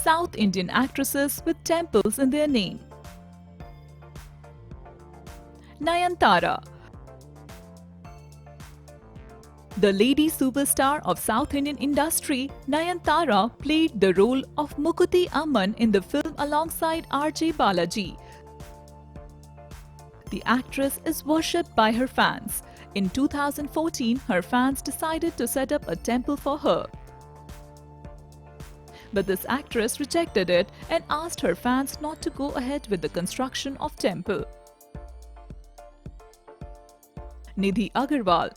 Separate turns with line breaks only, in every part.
South Indian actresses with temples in their name. Nayanthara. The lady superstar of South Indian industry, Nayanthara played the role of Mukkuthi Amman in the film alongside R.J. Balaji. The actress is worshipped by her fans. In 2014, her fans decided to set up a temple for her. But this actress rejected it and asked her fans not to go ahead with the construction of temple. Nidhi Agarwal.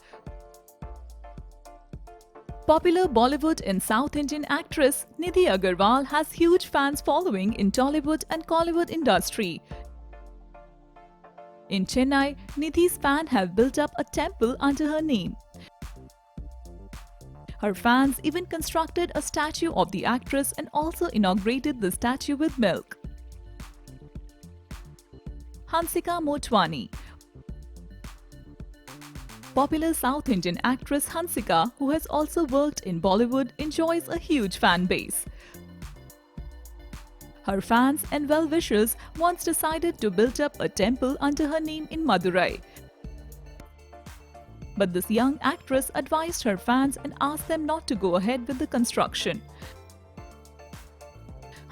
Popular Bollywood and South Indian actress Nidhi Agarwal has huge fans following in Tollywood and Collywood industry. In Chennai, Nidhi's fans have built up a temple under her name. Her fans even constructed a statue of the actress and also inaugurated the statue with milk. Hansika Motwani. Popular South Indian actress Hansika, who has also worked in Bollywood, enjoys a huge fan base. Her fans and well-wishers once decided to build up a temple under her name in Madurai. But this young actress advised her fans and asked them not to go ahead with the construction.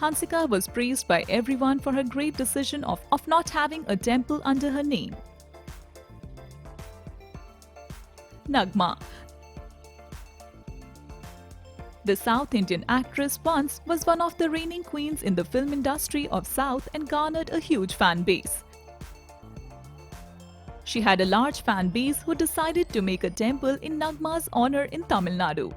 Hansika was praised by everyone for her great decision of not having a temple under her name. Nagma. The South Indian actress once was one of the reigning queens in the film industry of South and garnered a huge fan base. She had a large fan base who decided to make a temple in Nagma's honor in Tamil Nadu.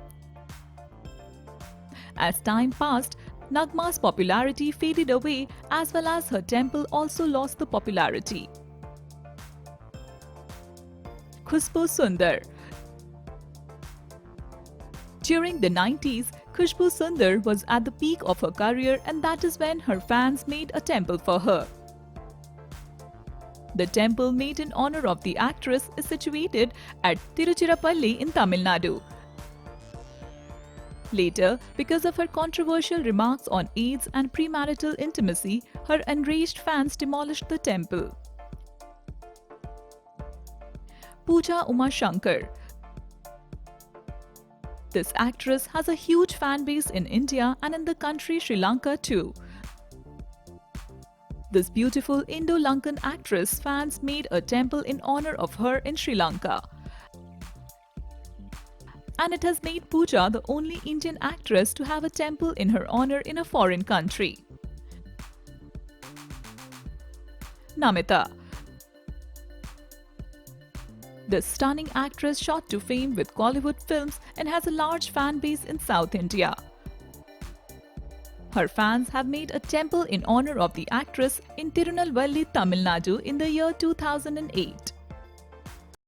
As time passed, Nagma's popularity faded away as well as her temple also lost the popularity. Khushbu Sundar. During the 90s, Khushbu Sundar was at the peak of her career, and that is when her fans made a temple for her. The temple made in honor of the actress is situated at Tiruchirappalli in Tamil Nadu. Later, because of her controversial remarks on AIDS and premarital intimacy, her enraged fans demolished the temple. Pooja Umashankar. This actress has a huge fan base in India and in the country Sri Lanka too. This beautiful Indo-Lankan actress fans made a temple in honor of her in Sri Lanka. And it has made Pooja the only Indian actress to have a temple in her honor in a foreign country. Namita. The stunning actress shot to fame with Collywood films and has a large fan base in South India. Her fans have made a temple in honor of the actress in Tirunelveli, Tamil Nadu in the year 2008.